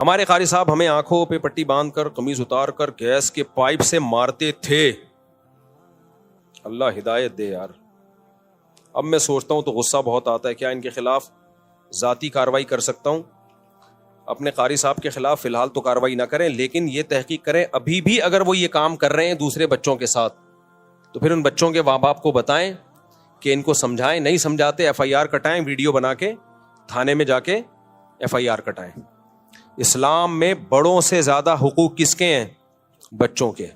ہمارے قاری صاحب ہمیں آنکھوں پہ پٹی باندھ کر قمیض اتار کر گیس کے پائپ سے مارتے تھے. اللہ ہدایت دے یار. اب میں سوچتا ہوں تو غصہ بہت آتا ہے. کیا ان کے خلاف ذاتی کارروائی کر سکتا ہوں؟ اپنے قاری صاحب کے خلاف فی الحال تو کارروائی نہ کریں, لیکن یہ تحقیق کریں ابھی بھی اگر وہ یہ کام کر رہے ہیں دوسرے بچوں کے ساتھ تو پھر ان بچوں کے ماں باپ کو بتائیں کہ ان کو سمجھائیں. نہیں سمجھاتے ایف آئی آر کٹائیں, ویڈیو بنا کے تھانے میں جا کے ایف آئی آر کٹائیں. اسلام میں بڑوں سے زیادہ حقوق کس کے ہیں؟ بچوں کے.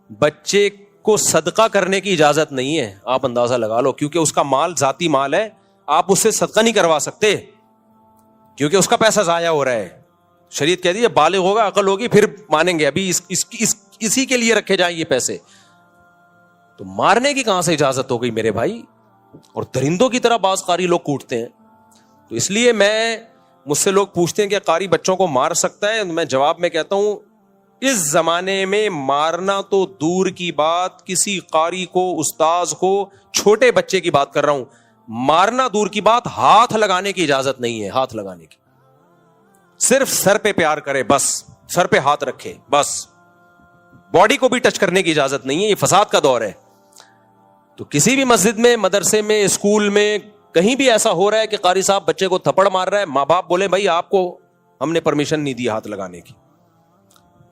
بچے کو صدقہ کرنے کی اجازت نہیں ہے, آپ اندازہ لگا لو, کیونکہ اس کا مال ذاتی مال ہے. آپ اس سے صدقہ نہیں کروا سکتے کیونکہ اس کا پیسہ ضائع ہو رہا ہے. شریعت کہہ دی ہے بالغ ہوگا, عقل ہوگی, پھر مانیں گے. ابھی اسی کے لیے رکھے جائیں یہ پیسے. تو مارنے کی کہاں سے اجازت ہو گئی میرے بھائی؟ اور درندوں کی طرح بعض قاری لوگ کوٹتے ہیں. تو اس لیے مجھ سے لوگ پوچھتے ہیں کہ قاری بچوں کو مار سکتا ہے؟ میں جواب میں کہتا ہوں اس زمانے میں مارنا تو دور کی بات, کسی قاری کو, استاذ کو, چھوٹے بچے کی بات کر رہا ہوں, مارنا دور کی بات, ہاتھ لگانے کی اجازت نہیں ہے. ہاتھ لگانے کی صرف سر پہ پیار کرے بس, سر پہ ہاتھ رکھے بس, باڈی کو بھی ٹچ کرنے کی اجازت نہیں ہے. یہ فساد کا دور ہے. تو کسی بھی مسجد میں, مدرسے میں, اسکول میں, کہیں بھی ایسا ہو رہا ہے کہ قاری صاحب بچے کو تھپڑ مار رہا ہے, ماں باپ بولے بھائی آپ کو ہم نے پرمیشن نہیں دی ہاتھ لگانے کی.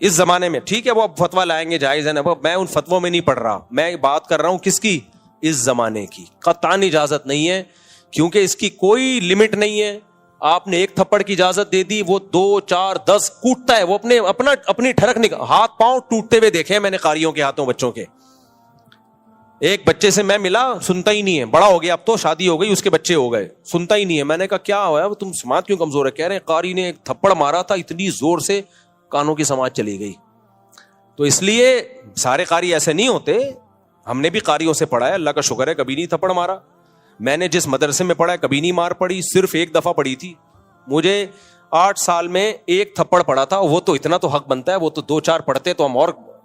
اس زمانے میں ٹھیک ہے وہ اب فتویٰ لائیں گے, جائز ہے نا, میں ان فتووں میں نہیں پڑھ رہا, میں بات کر رہا ہوں کس کی؟ اس زمانے کی. قطعاً اجازت نہیں ہے کیونکہ اس کی کوئی لمٹ نہیں ہے. آپ نے ایک تھپڑ کی اجازت دے دی, وہ 2 4 10 کوٹتا ہے, وہ اپنی ٹھڑک ہاتھ پاؤں ٹوٹتے ہوئے دیکھے ہیں میں نے قاریوں کے ہاتھوں بچوں کے. ایک بچے سے میں ملا, سنتا ہی نہیں ہے, بڑا ہو گیا اب تو, شادی ہو گئی, اس کے بچے ہو گئے, سنتا ہی نہیں ہے. میں نے کہا کیا ہوا ہے, تم سماعت کیوں کمزور ہے؟ کہہ رہے ہیں قاری نے ایک تھپڑ مارا تھا اتنی زور سے کانوں کی سماعت چلی گئی. تو اس لیے سارے قاری ایسے نہیں ہوتے. ہم نے بھی قاریوں سے پڑھا ہے, اللہ کا شکر ہے کبھی نہیں تھپڑ مارا. میں نے جس مدرسے میں پڑھا ہے کبھی نہیں مار پڑی, صرف ایک دفعہ پڑی تھی. مجھے 8 سال میں ایک تھپڑ پڑا تھا, وہ تو اتنا تو حق بنتا ہے, وہ تو 2 4 پڑھتے تو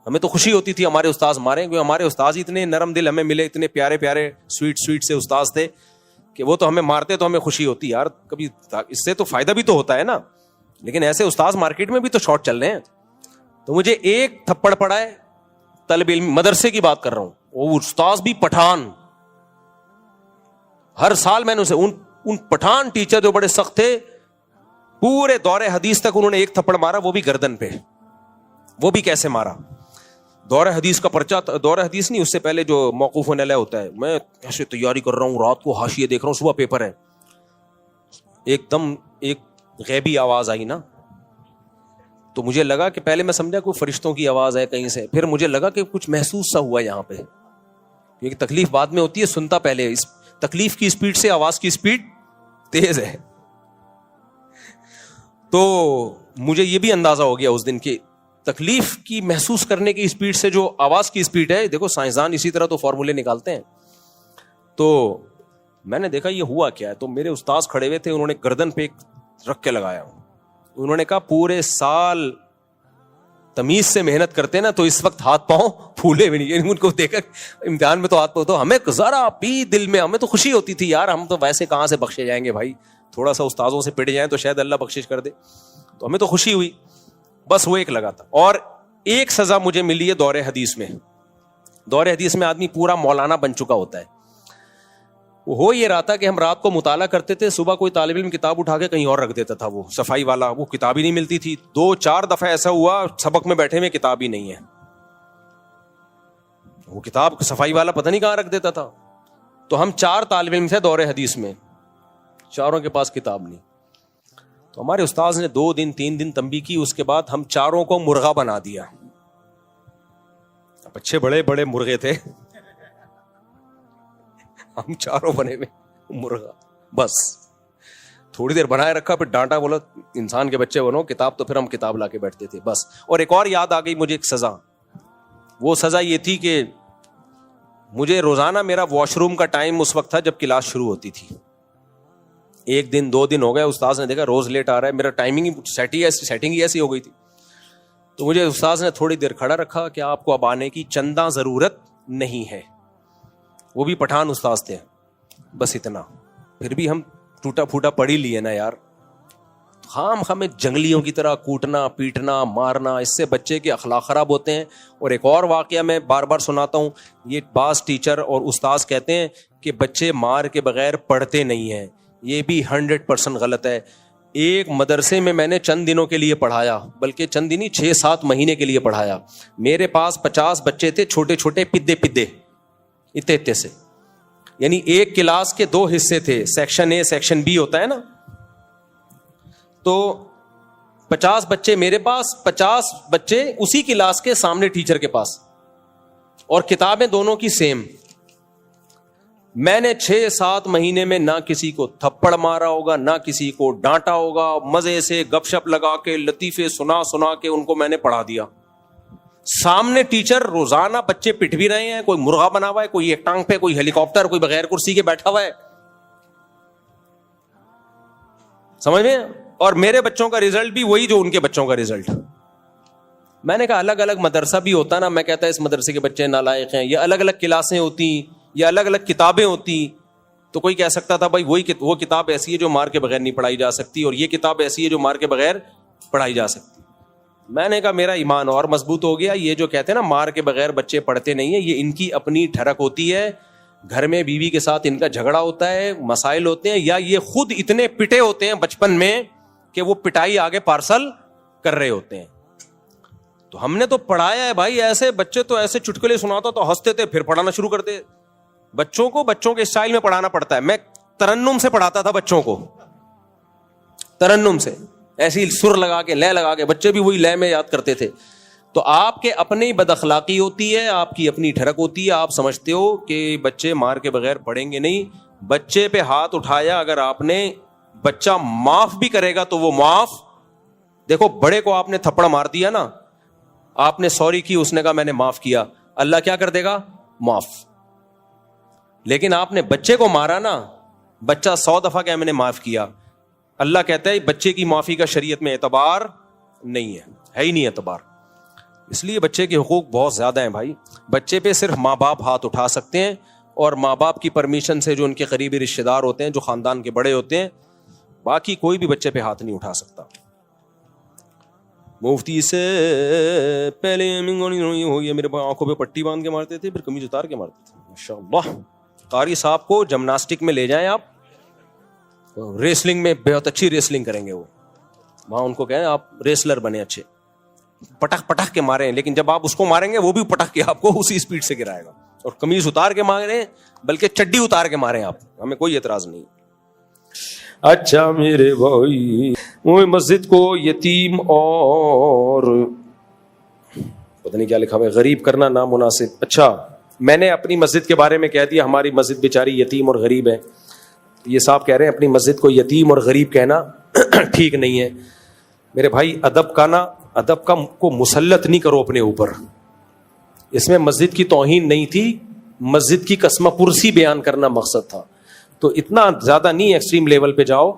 ہمیں تو خوشی ہوتی تھی ہمارے استاذ ماریں, کیونکہ ہمارے استاذ اتنے نرم دل ہمیں ملے, اتنے پیارے پیارے سویٹ سے استاذ تھے کہ وہ تو ہمیں مارتے تو ہمیں خوشی ہوتی یار, کبھی اس سے تو فائدہ بھی تو ہوتا ہے نا. لیکن ایسے استاذ مارکیٹ میں بھی تو شارٹ چل رہے ہیں. تو مجھے ایک تھپڑ پڑا ہے, طالب علم مدرسے کی بات کر رہا ہوں, وہ استاذ بھی پٹھان. ہر سال میں نے اسے ان پٹھان ٹیچر جو بڑے سخت تھے, پورے دور حدیث تک انہوں نے ایک تھپڑ مارا, وہ بھی گردن پہ. وہ بھی کیسے مارا؟ دور حدیث کا پرچہ, دور حدیث نہیں, اس سے پہلے جو موقوف ہونے لگا ہوتا ہے. میں کیسے تیاری کر رہا ہوں, رات کو حاشیے دیکھ رہا ہوں, صبح پیپر ہے. ایک دم ایک غیبی آواز آئی نا, تو مجھے لگا کہ پہلے میں سمجھا کوئی فرشتوں کی آواز ہے کہیں سے, پھر مجھے لگا کہ کچھ محسوس سا ہوا یہاں پہ, کیونکہ تکلیف بعد میں ہوتی ہے, سنتا پہلے. اس تکلیف کی اسپیڈ سے آواز کی اسپیڈ تیز ہے. تو مجھے یہ بھی اندازہ ہو گیا اس دن کی تکلیف کی محسوس کرنے کی اسپیڈ سے جو آواز کی اسپیڈ ہے. دیکھو سائنسدان اسی طرح تو فارمولے نکالتے ہیں. تو میں نے دیکھا یہ ہوا کیا ہے, تو میرے استاذ کھڑے ہوئے تھے, انہوں نے گردن پہ رکھ کے لگایا. انہوں نے کہا پورے سال تمیز سے محنت کرتے نا تو اس وقت ہاتھ پاؤں پھولے بھی نہیں. ان کو دیکھا امتحان میں تو ہاتھ پاؤں, تو ہمیں ذرا بھی دل میں ہمیں تو خوشی ہوتی تھی یار, ہم تو ویسے کہاں سے بخشے جائیں گے بھائی, تھوڑا سا استاذوں سے پٹ جائیں تو شاید اللہ بخشش کر دے. تو ہمیں تو خوشی ہوئی, بس وہ ایک لگا تھا. اور ایک سزا مجھے ملی ہے دور حدیث میں. دور حدیث میں آدمی پورا مولانا بن چکا ہوتا ہے. وہ ہو یہ رہا تھا کہ ہم رات کو مطالعہ کرتے تھے, صبح کوئی طالب علم کتاب اٹھا کے کہیں اور رکھ دیتا تھا, وہ صفائی والا, وہ کتاب ہی نہیں ملتی تھی. 2 4 دفعہ ایسا ہوا سبق میں بیٹھے میں کتاب ہی نہیں ہے. وہ کتاب صفائی والا پتہ نہیں کہاں رکھ دیتا تھا. تو ہم 4 طالب علم تھے دور حدیث میں, چاروں کے پاس کتاب نہیں. تو ہمارے استاذ نے 2 دن 3 دن تنبیہ کی, اس کے بعد ہم چاروں کو مرغا بنا دیا. اچھے بڑے بڑے مرغے تھے, ہم چاروں بنے ہوئے مرغا. بس تھوڑی دیر بنائے رکھا, پھر ڈانٹا, بولا انسان کے بچے بنو, کتاب تو پھر ہم کتاب لا کے بیٹھتے تھے بس. اور ایک اور یاد آ گئی مجھے ایک سزا. وہ سزا یہ تھی کہ مجھے روزانہ میرا واش روم کا ٹائم اس وقت تھا جب کلاس شروع ہوتی تھی. 1 دن 2 دن ہو گئے, استاذ نے دیکھا روز لیٹ آ رہا ہے, میرا ٹائمنگ سیٹنگ ہی ایسی ہو گئی تھی. تو مجھے استاذ نے تھوڑی دیر کھڑا رکھا کہ آپ کو اب آنے کی چندہ ضرورت نہیں ہے. وہ بھی پٹھان استاذ تھے, بس اتنا. پھر بھی ہم ٹوٹا پھوٹا پڑھ ہی لیے نا یار. خام ہمیں جنگلیوں کی طرح کوٹنا پیٹنا مارنا، اس سے بچے کے اخلاق خراب ہوتے ہیں. اور ایک اور واقعہ میں بار بار سناتا ہوں، یہ بعض ٹیچر اور استاذ کہتے ہیں کہ بچے مار کے بغیر پڑھتے نہیں ہیں، یہ بھی 100% غلط ہے. ایک مدرسے میں نے چند دنوں کے لیے پڑھایا، بلکہ چند دن ہی 6-7 مہینے کے لیے پڑھایا. میرے پاس 50 بچے تھے، چھوٹے چھوٹے پدے اتنے سے، یعنی ایک کلاس کے 2 حصے تھے، سیکشن اے سیکشن بی ہوتا ہے نا. تو 50 بچے میرے پاس، 50 بچے اسی کلاس کے سامنے ٹیچر کے پاس، اور کتابیں دونوں کی سیم. میں نے 6-7 مہینے میں نہ کسی کو تھپڑ مارا ہوگا، نہ کسی کو ڈانٹا ہوگا، مزے سے گپ شپ لگا کے لطیفے سنا کے ان کو میں نے پڑھا دیا. سامنے ٹیچر روزانہ بچے پٹ بھی رہے ہیں، کوئی مرغا بنا ہوا ہے، کوئی ایک ٹانگ پہ، کوئی ہیلی کاپٹر، کوئی بغیر کرسی کے بیٹھا ہوا ہے. سمجھ میں؟ اور میرے بچوں کا رزلٹ بھی وہی جو ان کے بچوں کا رزلٹ. میں نے کہا الگ الگ مدرسہ بھی ہوتا نا، میں کہتا اس مدرسے کے بچے نالائق ہیں، یا الگ الگ کلاسیں ہوتی یا الگ الگ کتابیں ہوتی تو کوئی کہہ سکتا تھا بھائی وہ کتاب ایسی ہے جو مار کے بغیر نہیں پڑھائی جا سکتی، اور یہ کتاب ایسی ہے جو مار کے بغیر پڑھائی جا سکتی. میں نے کہا میرا ایمان اور مضبوط ہو گیا. یہ جو کہتے ہیں نا مار کے بغیر بچے پڑھتے نہیں ہیں، یہ ان کی اپنی ٹھڑک ہوتی ہے، گھر میں بیوی کے ساتھ ان کا جھگڑا ہوتا ہے، مسائل ہوتے ہیں، یا یہ خود اتنے پٹے ہوتے ہیں بچپن میں کہ وہ پٹائی آگے پارسل کر رہے ہوتے ہیں. تو ہم نے تو پڑھایا ہے بھائی ایسے، بچے تو ایسے چٹکلے سناتا تو ہنستے تھے، پھر پڑھانا شروع کرتے. بچوں کو بچوں کے اسٹائل میں پڑھانا پڑتا ہے. میں ترنم سے پڑھاتا تھا بچوں کو، ترنم سے ایسی سر لگا کے لے لگا کے، بچے بھی وہی لے میں یاد کرتے تھے. تو آپ کے اپنی بد اخلاقی ہوتی ہے، آپ کی اپنی ٹھڑک ہوتی ہے. آپ سمجھتے ہو کہ بچے مار کے بغیر پڑھیں گے، نہیں. بچے پہ ہاتھ اٹھایا اگر آپ نے، بچہ معاف بھی کرے گا تو وہ معاف. دیکھو بڑے کو آپ نے تھپڑ مار دیا نا، آپ نے سوری کی، اس نے کہا میں نے معاف کیا، اللہ کیا کر دے گا؟ معاف. لیکن آپ نے بچے کو مارا نا، بچہ 100 دفعہ کہ میں نے معاف کیا، اللہ کہتا ہے بچے کی معافی کا شریعت میں اعتبار نہیں ہے ہی نہیں اعتبار. اس لیے بچے کے حقوق بہت زیادہ ہیں بھائی. بچے پہ صرف ماں باپ ہاتھ اٹھا سکتے ہیں، اور ماں باپ کی پرمیشن سے جو ان کے قریبی رشتہ دار ہوتے ہیں، جو خاندان کے بڑے ہوتے ہیں، باقی کوئی بھی بچے پہ ہاتھ نہیں اٹھا سکتا. مفتی سے پہلے ہو گیا، میرے آنکھوں پہ پٹی باندھ کے مارتے تھے، پھر قمیض اتار کے مارتے تھے. ماشاءاللہ. قاری صاحب کو جمناسٹک میں لے جائیں آپ، ریسلنگ میں بہت اچھی ریسلنگ کریں گے وہ، وہاں ان کو کہیں آپ ریسلر بنے اچھے، پٹخ پٹخ کے ماریں. لیکن جب آپ اس کو ماریں گے وہ بھی پٹخ کے آپ کو اسی اسپیڈ سے گرائے گا. اور قمیض اتار کے ماریں، بلکہ چڈی اتار کے ماریں آپ، ہمیں کوئی اعتراض نہیں. اچھا میرے بھائی، وہ مسجد کو یتیم اور پتہ نہیں کیا لکھا ہوا ہے، غریب کرنا نامناسب. اچھا میں نے اپنی مسجد کے بارے میں کہہ دیا ہماری مسجد بیچاری یتیم اور غریب ہے. یہ صاحب کہہ رہے ہیں اپنی مسجد کو یتیم اور غریب کہنا ٹھیک نہیں ہے. میرے بھائی ادب کا کو مسلط نہیں کرو اپنے اوپر. اس میں مسجد کی توہین نہیں تھی، مسجد کی قسمہ پرسی بیان کرنا مقصد تھا. تو اتنا زیادہ نہیں ایکسٹریم لیول پہ جاؤ.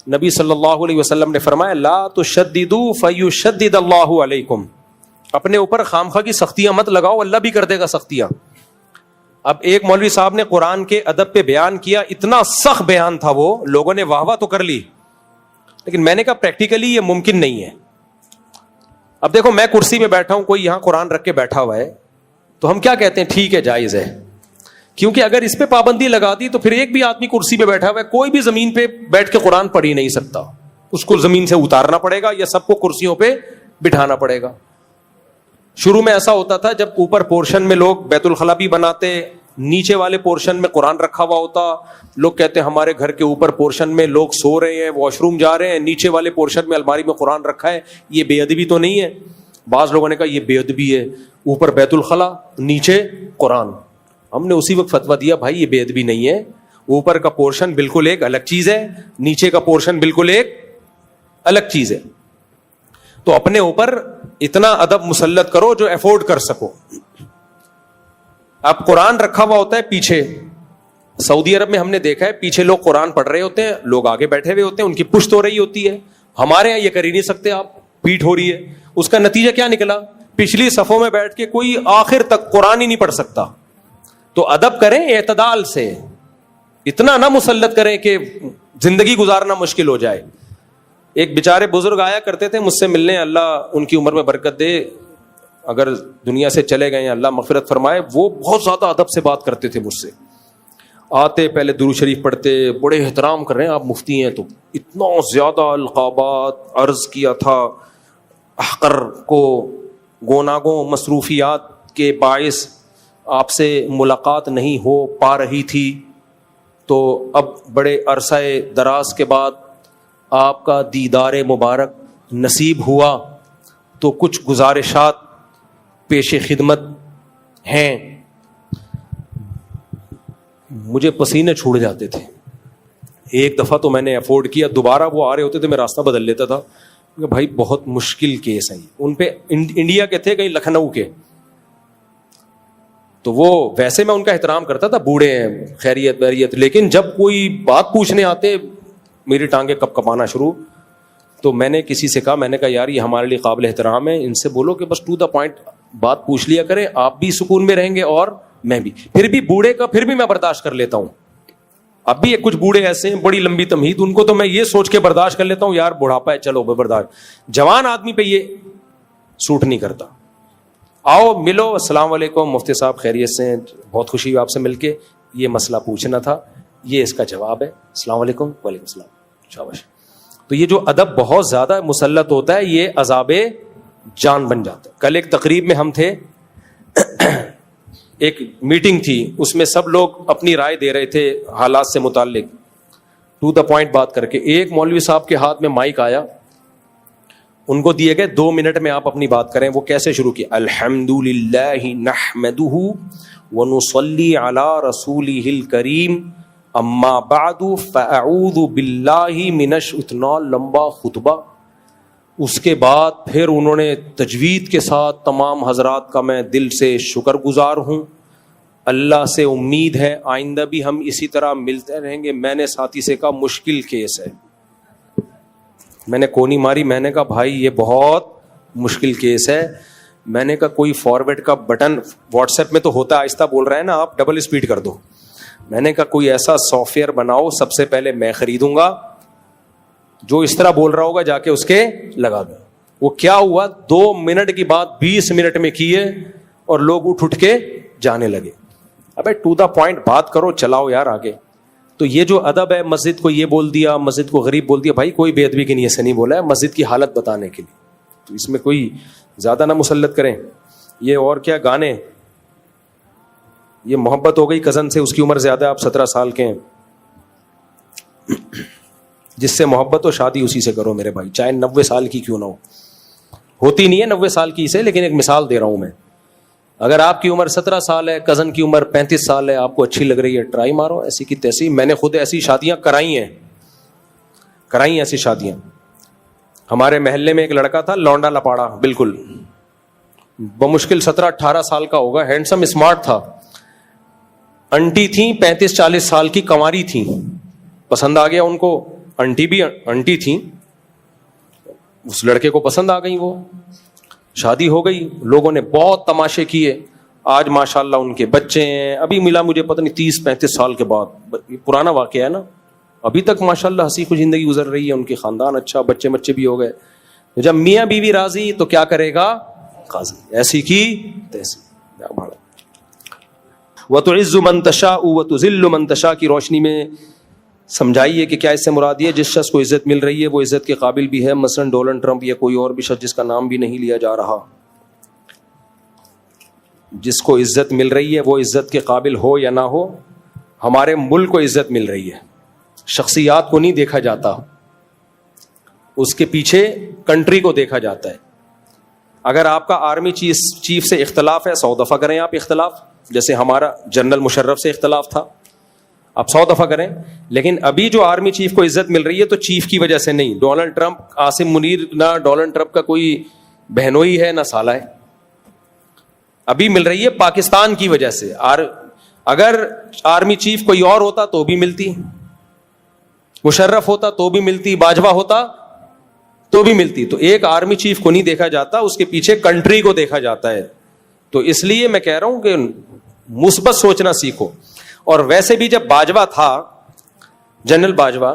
نبی صلی اللہ علیہ وسلم نے فرمایا لا تشددوا فیشدد اللہ علیکم. اپنے اوپر خامخواہ کی سختیاں مت لگاؤ، اللہ بھی کر دے گا سختیاں. اب ایک مولوی صاحب نے قرآن کے ادب پہ بیان کیا، اتنا سخت بیان تھا، وہ لوگوں نے واہ واہ تو کر لی، لیکن میں نے کہا پریکٹیکلی یہ ممکن نہیں ہے. اب دیکھو میں کرسی پہ بیٹھا ہوں، کوئی یہاں قرآن رکھ کے بیٹھا ہوا ہے، تو ہم کیا کہتے ہیں؟ ٹھیک ہے، جائز ہے. کیونکہ اگر اس پہ پابندی لگا دی تو پھر ایک بھی آدمی کرسی پہ بیٹھا ہوا ہے، کوئی بھی زمین پہ بیٹھ کے قرآن پڑھ ہی نہیں سکتا. اس کو زمین سے اتارنا پڑے گا یا سب کو کرسیوں پہ بٹھانا پڑے گا. شروع میں ایسا ہوتا تھا جب اوپر پورشن میں لوگ بیت الخلا بھی بناتے، نیچے والے پورشن میں قرآن رکھا ہوا ہوتا. لوگ کہتے ہیں ہمارے گھر کے اوپر پورشن میں لوگ سو رہے ہیں، واش روم جا رہے ہیں، نیچے والے پورشن میں الماری میں قرآن رکھا ہے، یہ بے ادبی تو نہیں ہے؟ بعض لوگوں نے کہا یہ بے ادبی ہے، اوپر بیت الخلا نیچے قرآن. ہم نے اسی وقت فتویٰ دیا بھائی یہ بے ادبی نہیں ہے، اوپر کا پورشن بالکل ایک الگ چیز ہے، نیچے کا پورشن بالکل ایک الگ چیز ہے. تو اپنے اوپر اتنا ادب مسلط کرو جو افورڈ کر سکو. اب قرآن رکھا ہوا ہوتا ہے پیچھے، سعودی عرب میں ہم نے دیکھا ہے پیچھے لوگ قرآن پڑھ رہے ہوتے ہیں، لوگ آگے بیٹھے ہوئے ہوتے ہیں، ان کی پشت ہو رہی ہوتی ہے. ہمارے یہاں یہ کر ہی نہیں سکتے آپ، پیٹھ ہو رہی ہے. اس کا نتیجہ کیا نکلا؟ پچھلی صفوں میں بیٹھ کے کوئی آخر تک قرآن ہی نہیں پڑھ سکتا. تو ادب کریں اعتدال سے، اتنا نہ مسلط کریں کہ زندگی گزارنا مشکل ہو جائے. ایک بیچارے بزرگ آیا کرتے تھے مجھ سے ملنے, اللہ ان کی عمر میں برکت دے, اگر دنیا سے چلے گئے اللہ مغفرت فرمائے. وہ بہت زیادہ ادب سے بات کرتے تھے مجھ سے. آتے پہلے درود شریف پڑھتے, بڑے احترام کر رہے ہیں, آپ مفتی ہیں, تو اتنا زیادہ القابات عرض کیا تھا. احقر کو گوناگوں مصروفیات کے باعث آپ سے ملاقات نہیں ہو پا رہی تھی, تو اب بڑے عرصہ دراز کے بعد آپ کا دیدار مبارک نصیب ہوا, تو کچھ گزارشات پیش خدمت ہیں. مجھے پسینے چھوڑ جاتے تھے. ایک دفعہ تو میں نے افورڈ کیا, دوبارہ وہ آ رہے ہوتے تھے میں راستہ بدل لیتا تھا کہ بھائی بہت مشکل کیس ہیں. ان پہ انڈیا کے تھے, کہیں لکھنؤ کے, تو وہ ویسے میں ان کا احترام کرتا تھا, بوڑھے ہیں, خیریت بیریت, لیکن جب کوئی بات پوچھنے آتے میری ٹانگیں کپ کپانا شروع. تو میں نے کسی سے کہا, میں نے کہا یار یہ ہمارے لیے قابل احترام ہے, ان سے بولو کہ بس ٹو دا پوائنٹ بات پوچھ لیا کریں, آپ بھی سکون میں رہیں گے اور میں بھی. پھر بھی بوڑھے کا پھر بھی میں برداشت کر لیتا ہوں. اب بھی کچھ بوڑھے ایسے ہیں بڑی لمبی تمہید, ان کو تو میں یہ سوچ کے برداشت کر لیتا ہوں یار بڑھاپا ہے چلو برداشت. جوان آدمی پہ یہ سوٹ نہیں کرتا. آؤ ملو, السلام علیکم مفتی صاحب خیریت سے ہیں, بہت خوشی ہوئی آپ سے مل کے, یہ مسئلہ پوچھنا تھا, یہ اس کا جواب ہے, السلام علیکم. وعلیکم السلام, شاباش. تو یہ جو ادب بہت زیادہ مسلط ہوتا ہے, یہ عذاب جان بن جاتا ہے. کل ایک تقریب میں ہم تھے, ایک میٹنگ تھی, اس میں سب لوگ اپنی رائے دے رہے تھے حالات سے متعلق, ٹو دا پوائنٹ بات کر کے. ایک مولوی صاحب کے ہاتھ میں مائک آیا, ان کو دیے گئے 2 منٹ میں آپ اپنی بات کریں. وہ کیسے شروع کی, الحمدللہ نحمدہ ونصلی علی رسولہ الکریم اما بعد فاعوذ باللہ من اتنا لمبا خطبہ. اس کے بعد پھر انہوں نے تجوید کے ساتھ, تمام حضرات کا میں دل سے شکر گزار ہوں, اللہ سے امید ہے آئندہ بھی ہم اسی طرح ملتے رہیں گے. میں نے ساتھی سے کہا مشکل کیس ہے, میں نے کونی ماری, میں نے کہا بھائی یہ بہت مشکل کیس ہے. میں نے کہا کوئی فارورڈ کا بٹن واٹس ایپ میں تو ہوتا ہے, آہستہ بول رہا ہے نا آپ, ڈبل اسپیڈ کر دو. میں نے کہا کوئی ایسا سافٹ ویئر بناؤ, سب سے پہلے میں خریدوں گا, جو اس طرح بول رہا ہوگا جا کے اس کے لگا دو. وہ کیا ہوا, 2 منٹ کی بات 20 منٹ میں کیے اور لوگ اٹھ کے جانے لگے. ابے ٹو دا پوائنٹ بات کرو, چلاؤ یار آگے. تو یہ جو ادب ہے, مسجد کو یہ بول دیا, مسجد کو غریب بول دیا, بھائی کوئی بے ادبی کی نیت سے نہیں بولا ہے, مسجد کی حالت بتانے کے لیے. تو اس میں کوئی زیادہ نہ مسلط کریں. یہ اور کیا گانے, یہ محبت ہو گئی کزن سے, اس کی عمر زیادہ, آپ 17 سال کے ہیں, جس سے محبت ہو شادی اسی سے کرو میرے بھائی, چاہے 90 سال کی کیوں نہ ہو. ہوتی نہیں ہے 90 سال کی سے, لیکن ایک مثال دے رہا ہوں میں. اگر آپ کی عمر 17 سال ہے, کزن کی عمر 35 سال ہے, آپ کو اچھی لگ رہی ہے, ٹرائی مارو ایسی کی تیسی. میں نے خود ایسی شادیاں کرائی ہیں ایسی شادیاں. ہمارے محلے میں ایک لڑکا تھا, لونڈا لپاڑا بالکل, بمشکل 17-18 سال کا ہوگا, ہینڈسم اسمارٹ تھا. انٹی تھیں 35-40 سال کی, کنواری تھیں, پسند آ گیا ان کو. انٹی بھی انٹی تھیں, اس لڑکے کو پسند آ گئی, وہ شادی ہو گئی. لوگوں نے بہت تماشے کیے. آج ماشاءاللہ ان کے بچے ہیں, ابھی ملا مجھے پتہ نہیں 30-35 سال کے بعد, پرانا واقعہ ہے نا, ابھی تک ماشاءاللہ ہنسی خوش زندگی گزر رہی ہے, ان کے خاندان اچھا, بچے بھی ہو گئے. جب میاں بیوی راضی تو کیا کرے گا قاضی, ایسی کی تیسی. وَتُعِزُّ مَن تَشَاءُ وَتُذِلُّ مَن تَشَاء کی روشنی میں سمجھائیے کہ کیا اس سے مراد یہ, جس شخص کو عزت مل رہی ہے وہ عزت کے قابل بھی ہے, مثلا ڈونلڈ ٹرمپ یا کوئی اور بھی شخص جس کا نام بھی نہیں لیا جا رہا. جس کو عزت مل رہی ہے وہ عزت کے قابل ہو یا نہ ہو. ہمارے ملک کو عزت مل رہی ہے, شخصیات کو نہیں دیکھا جاتا, اس کے پیچھے کنٹری کو دیکھا جاتا ہے. اگر آپ کا آرمی چیف سے اختلاف ہے, 100 دفعہ کریں آپ اختلاف, جیسے ہمارا جنرل مشرف سے اختلاف تھا, آپ 100 دفعہ کریں. لیکن ابھی جو آرمی چیف کو عزت مل رہی ہے تو چیف کی وجہ سے نہیں. ڈونلڈ ٹرمپ, عاصم منیر نہ ڈونلڈ ٹرمپ کا کوئی بہنوئی ہے نہ سالہ ہے, ابھی مل رہی ہے پاکستان کی وجہ سے. اگر آرمی چیف کوئی اور ہوتا تو بھی ملتی, مشرف ہوتا تو بھی ملتی, باجوہ ہوتا تو بھی ملتی. تو ایک آرمی چیف کو نہیں دیکھا جاتا, اس کے پیچھے کنٹری کو دیکھا جاتا ہے. تو اس لیے میں کہہ رہا ہوں کہ مثبت سوچنا سیکھو. اور ویسے بھی جب باجوہ تھا, جنرل باجوہ,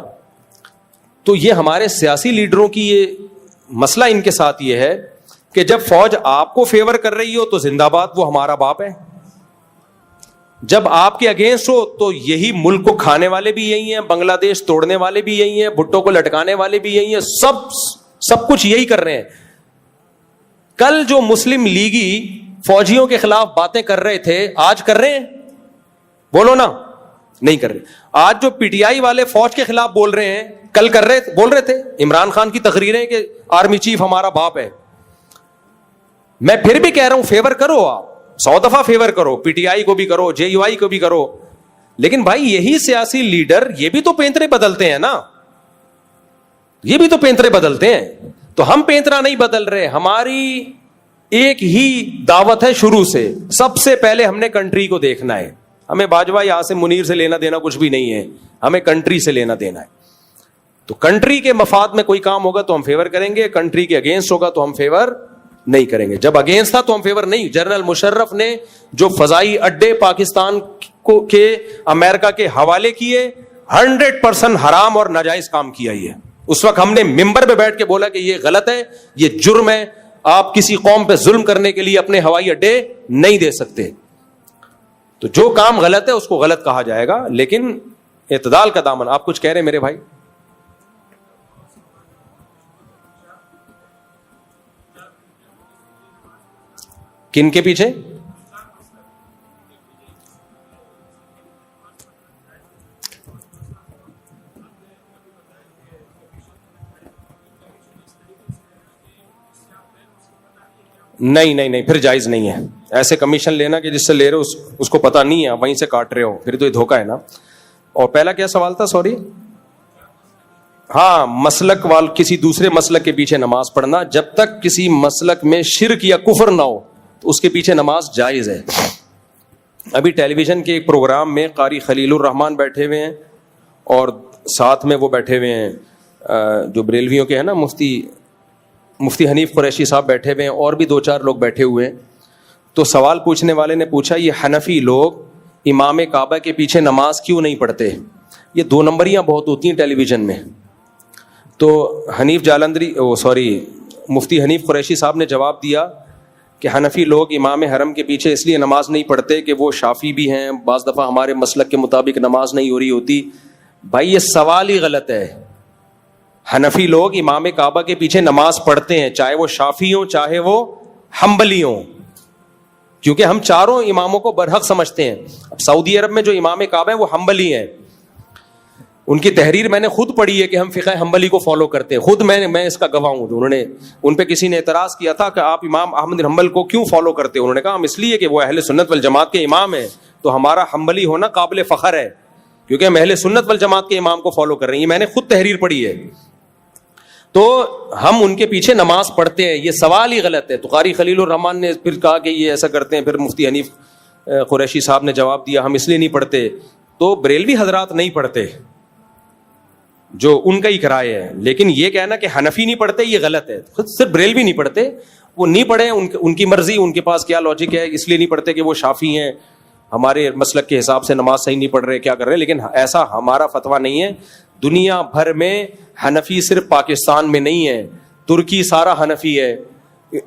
تو یہ ہمارے سیاسی لیڈروں کی یہ مسئلہ ان کے ساتھ یہ ہے کہ جب فوج آپ کو فیور کر رہی ہو تو زندہ باد، وہ ہمارا باپ ہے. جب آپ کے اگینسٹ ہو تو یہی ملک کو کھانے والے بھی یہی ہیں، بنگلہ دیش توڑنے والے بھی یہی ہیں، بھٹو کو لٹکانے والے بھی یہی ہیں، سب کچھ یہی کر رہے ہیں. کل جو مسلم لیگی فوجیوں کے خلاف باتیں کر رہے تھے آج کر رہے ہیں؟ بولو نا. نہیں کر رہے. آج جو پی ٹی آئی والے فوج کے خلاف بول رہے ہیں کل بول رہے تھے. عمران خان کی تقریریں کہ آرمی چیف ہمارا باپ ہے. میں پھر بھی کہہ رہا ہوں فیور کرو، آپ 100 دفعہ فیور کرو، پی ٹی آئی کو بھی کرو، جے یو آئی کو بھی کرو، لیکن بھائی یہی سیاسی لیڈر یہ بھی تو پینترے بدلتے ہیں نا، یہ بھی تو پینترے بدلتے ہیں. تو ہم پینترا نہیں بدل رہے. ہماری ایک ہی دعوت ہے شروع سے، سب سے پہلے ہم نے کنٹری کو دیکھنا ہے. ہمیں باجوہ یہاں سے منیر سے لینا دینا کچھ بھی نہیں ہے، ہمیں کنٹری سے لینا دینا ہے. تو کنٹری کے مفاد میں کوئی کام ہوگا تو ہم فیور کریں گے، کنٹری کے اگینسٹ ہوگا تو ہم فیور نہیں کریں گے. جب اگینسٹ تھا تو ہم فیور نہیں. جنرل مشرف نے جو فضائی اڈے پاکستان کے امریکہ کے حوالے کیے 100% حرام اور ناجائز کام کیا. یہ اس وقت ہم نے ممبر پہ بیٹھ کے بولا کہ یہ غلط ہے، یہ جرم ہے، آپ کسی قوم پہ ظلم کرنے کے لیے اپنے ہوائی اڈے نہیں دے سکتے. تو جو کام غلط ہے اس کو غلط کہا جائے گا، لیکن اعتدال کا دامن. آپ کچھ کہہ رہے ہیں میرے بھائی؟ کن کے پیچھے؟ نہیں پھر جائز نہیں ہے ایسے کمیشن لینا کہ جس سے لے رہے ہو اس کو پتا نہیں ہے، وہیں سے کاٹ رہے ہو، پھر تو یہ دھوکہ ہے نا. اور پہلا کیا سوال تھا؟ سوری. ہاں، مسلک کسی دوسرے مسلک کے پیچھے نماز پڑھنا، جب تک کسی مسلک میں شرک یا کفر نہ ہو تو اس کے پیچھے نماز جائز ہے. ابھی ٹیلی ویژن کے ایک پروگرام میں قاری خلیل الرحمان بیٹھے ہوئے ہیں اور ساتھ میں وہ بیٹھے ہوئے ہیں جو بریلویوں کے ہیں نا، مفتی حنیف قریشی صاحب بیٹھے ہوئے ہیں، اور بھی 2-4 لوگ بیٹھے ہوئے ہیں. تو سوال پوچھنے والے نے پوچھا یہ حنفی لوگ امام کعبہ کے پیچھے نماز کیوں نہیں پڑھتے؟ یہ 2 نمبریاں بہت ہوتی ہیں ٹیلی ویژن میں. تو مفتی حنیف قریشی صاحب نے جواب دیا کہ حنفی لوگ امام حرم کے پیچھے اس لیے نماز نہیں پڑھتے کہ وہ شافعی بھی ہیں، بعض دفعہ ہمارے مسلک کے مطابق نماز نہیں ہو رہی ہوتی. بھائی یہ سوال ہی غلط ہے. حنفی لوگ امام کعبہ کے پیچھے نماز پڑھتے ہیں، چاہے وہ شافعی ہوں چاہے وہ حنبلی ہوں، کیونکہ ہم چاروں اماموں کو برحق سمجھتے ہیں. اب سعودی عرب میں جو امام کعبہ ہیں وہ حنبلی ہیں. ان کی تحریر میں نے خود پڑھی ہے کہ ہم فقہ حنبلی کو فالو کرتے ہیں. خود میں اس کا گواہ ہوں. انہوں نے ان پہ کسی نے اعتراض کیا تھا کہ آپ امام احمد بن حنبل کو کیوں فالو کرتے ہیں؟ انہوں نے کہا ہم اس لیے کہ وہ اہل سنت والجماعت کے امام ہیں، تو ہمارا حنبلی ہونا قابل فخر ہے کیونکہ ہم اہل سنت والجماعت کے امام کو فالو کر رہے ہیں. میں نے خود تحریر پڑھی ہے. تو ہم ان کے پیچھے نماز پڑھتے ہیں، یہ سوال ہی غلط ہے. تو قاری خلیل الرحمان نے پھر کہا کہ یہ ایسا کرتے ہیں. پھر مفتی حنیف قریشی صاحب نے جواب دیا ہم اس لیے نہیں پڑھتے. تو بریلوی حضرات نہیں پڑھتے، جو ان کا ہی کرائے ہے. لیکن یہ کہنا کہ حنفی نہیں پڑھتے یہ غلط ہے. خود صرف بریلوی نہیں پڑھتے، وہ نہیں پڑھے، ان کی مرضی، ان کے پاس کیا لاجک ہے. اس لیے نہیں پڑھتے کہ وہ شافعی ہیں، ہمارے مسلک کے حساب سے نماز صحیح نہیں پڑھ رہے، کیا کر رہے. لیکن ایسا ہمارا فتویٰ نہیں ہے. دنیا بھر میں حنفی صرف پاکستان میں نہیں ہے، ترکی سارا حنفی ہے،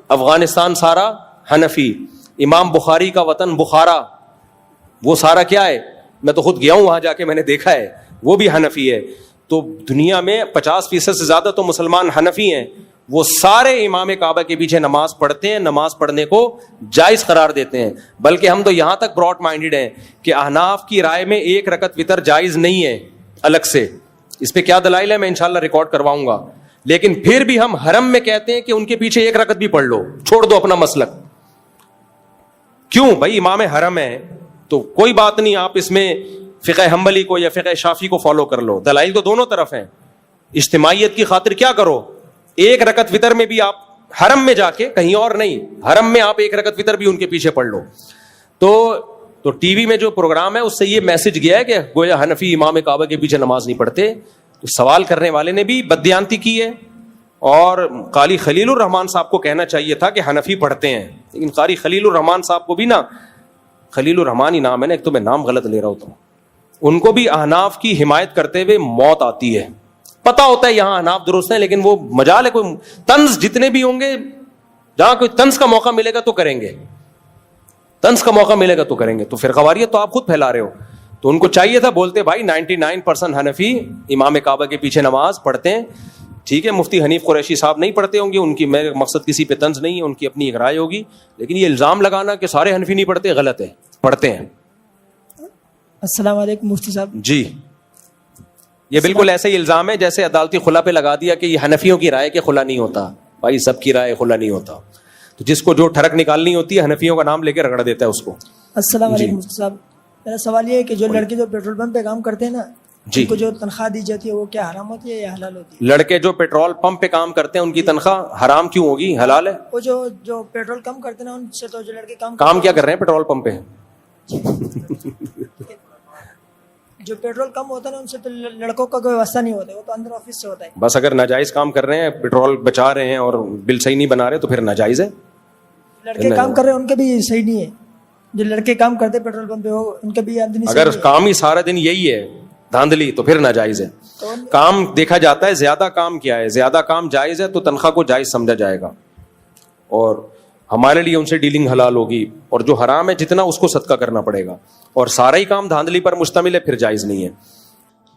افغانستان سارا حنفی. امام بخاری کا وطن بخارا، وہ سارا کیا ہے؟ میں تو خود گیا ہوں وہاں، جا کے میں نے دیکھا ہے، وہ بھی حنفی ہے. تو دنیا میں 50% سے زیادہ تو مسلمان حنفی ہیں. وہ سارے امام کعبہ کے پیچھے نماز پڑھتے ہیں، نماز پڑھنے کو جائز قرار دیتے ہیں. بلکہ ہم تو یہاں تک براڈ مائنڈیڈ ہیں کہ احناف کی رائے میں 1 رکعت وتر جائز نہیں ہے الگ سے. اس پہ کیا دلائل ہے میں انشاءاللہ ریکارڈ کرواؤں گا. لیکن پھر بھی ہم حرم میں کہتے ہیں کہ ان کے پیچھے 1 رکعت بھی پڑھ لو، چھوڑ دو اپنا مسلک. کیوں بھائی؟ امام حرم ہے تو کوئی بات نہیں، آپ اس میں فقہ حنبلی کو یا فقہ شافعی کو فالو کر لو. دلائل تو دونوں طرف ہیں. اجتماعیت کی خاطر کیا کرو، 1 رکعت وتر میں بھی آپ حرم میں جا کے، کہیں اور نہیں، حرم میں آپ 1 رکعت وتر بھی ان کے پیچھے پڑھ لو. تو ٹی وی میں جو پروگرام ہے اس سے یہ میسج گیا ہے کہ گویا حنفی امام کعبہ کے پیچھے نماز نہیں پڑھتے. تو سوال کرنے والے نے بھی بددیانتی کی ہے. اور قاری خلیل الرحمان صاحب کو کہنا چاہیے تھا کہ حنفی پڑھتے ہیں، لیکن قاری خلیل الرحمان صاحب کو بھی نا، خلیل الرحمان ہی نام ہے نا، ایک تو میں نام غلط لے رہا ہوتا ہوں، ان کو بھی احناف کی حمایت کرتے ہوئے موت آتی ہے. پتا ہوتا ہے یہاں حناف درست ہیں, لیکن وہ مجال ہے, کوئی طنز جتنے بھی ہوں گے, جہاں کوئی طنز کا موقع ملے گا تو کریں گے, طنز کا موقع ملے گا تو کریں گے. تو فرقواریت تو آپ خود پھیلا رہے ہو. تو ان کو چاہیے تھا, بولتے بھائی 99% حنفی امام کعبہ کے پیچھے نماز پڑھتے ہیں, ٹھیک ہے, مفتی حنیف قریشی صاحب نہیں پڑھتے ہوں گے, ان کی میرے مقصد کسی پہ طنز نہیں ہے, ان کی اپنی ایک رائے ہوگی, لیکن یہ الزام لگانا کہ سارے حنفی نہیں پڑھتے غلط ہے, پڑھتے ہیں. السلام علیکم مفتی صاحب. جی, یہ بالکل ایسے ہی الزام ہے جیسے عدالتی خلا پہ لگا دیا کہ یہ حنفیوں کی رائے کہ خلا نہیں ہوتا. بھائی سب کی رائے خلا نہیں ہوتا, تو جس کو جو ٹھڑک نکالنی ہوتی ہے حنفیوں کا نام لے کے رگڑ دیتا ہے اس کو. السلام علیکم مفتی صاحب, میرا سوال یہ ہے کہ جو لڑکے جو پیٹرول پمپ پہ کام کرتے ہیں نا, جی, ان کو جو تنخواہ دی جاتی ہے وہ کیا حرام ہوتی ہے یا حلال ہوتی ہے؟ لڑکے جو پیٹرول پمپ پہ کام کرتے ہیں ان کی تنخواہ حرام کیوں ہوگی, حلال ہے. وہ جو پیٹرول کم کرتے ہیں نا, ان سے تو جو لڑکے کام کیا کر رہے ہیں پیٹرول پمپ پہ, جو پیٹرول کم ہوتا ہے نا ان سے تو لڑکوں کا کوئی واسطہ نہیں ہوتا, وہ تو اندر آفس سے ہوتا ہے. بس اگر ناجائز کام کر رہے ہیں, پیٹرول بچا رہے ہیں اور بل صحیح نہیں بنا رہے تو پھر ناجائز ہے. لڑکے کام کر رہے ہیں ان کے بھی صحیح نہیں ہے, جو لڑکے کام کرتے پیٹرول پمپ پہ ان کے بھی آمدنی, اگر کام ہی سارا دن یہی ہے دھاندلی تو پھر ناجائز ہے. کام دیکھا جاتا ہے, زیادہ کام کیا ہے, زیادہ کام جائز ہے تو تنخواہ کو جائز سمجھا جائے گا, اور ہمارے لیے ان سے ڈیلنگ حلال ہوگی, اور جو حرام ہے جتنا اس کو صدقہ کرنا پڑے گا, اور سارا ہی کام دھاندلی پر مشتمل ہے پھر جائز نہیں ہے.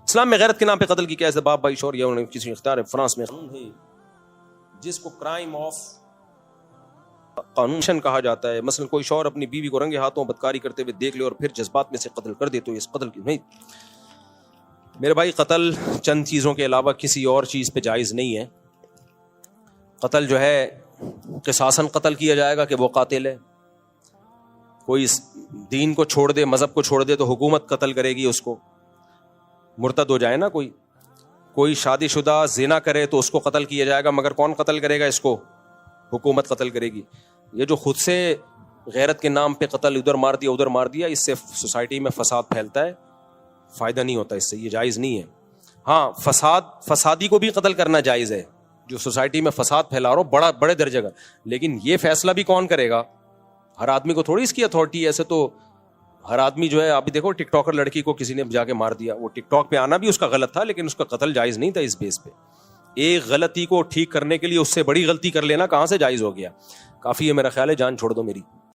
اسلام میں غیرت کے نام پہ قتل کی کیا ہے؟ باپ بھائی شور یا کسی اختیار ہے. فرانس میں جس کو کرائم آف قانون کہا جاتا ہے, مثلا کوئی شوہر اپنی بیوی کو رنگے ہاتھوں بدکاری کرتے ہوئے دیکھ لے اور پھر جذبات میں سے قتل کر دے تو اس قتل کی نہیں. میرے بھائی قتل چند چیزوں کے علاوہ کسی اور چیز پہ جائز نہیں ہے. قتل جو ہے قصاصاً قتل کیا جائے گا کہ وہ قاتل ہے. کوئی دین کو چھوڑ دے, مذہب کو چھوڑ دے تو حکومت قتل کرے گی اس کو, مرتد ہو جائے نا. کوئی شادی شدہ زنا کرے تو اس کو قتل کیا جائے گا, مگر کون قتل کرے گا اس کو؟ حکومت قتل کرے گی. یہ جو خود سے غیرت کے نام پہ قتل, ادھر مار دیا ادھر مار دیا, اس سے سوسائٹی میں فساد پھیلتا ہے, فائدہ نہیں ہوتا اس سے, یہ جائز نہیں ہے. ہاں فسادی کو بھی قتل کرنا جائز ہے, جو سوسائٹی میں فساد پھیلا رہا ہو بڑے درجے کا, لیکن یہ فیصلہ بھی کون کرے گا؟ ہر آدمی کو تھوڑی اس کی اتھارٹی ہے. ایسے تو ہر آدمی جو ہے, ابھی دیکھو ٹک ٹاکر لڑکی کو کسی نے جا کے مار دیا, وہ ٹک ٹاک پہ آنا بھی اس کا غلط تھا, لیکن اس کا قتل جائز نہیں تھا اس بیس پہ. ایک غلطی کو ٹھیک کرنے کے لیے اس سے بڑی غلطی کر لینا کہاں سے جائز ہو گیا؟ کافی ہے میرا خیال ہے, جان چھوڑ دو میری.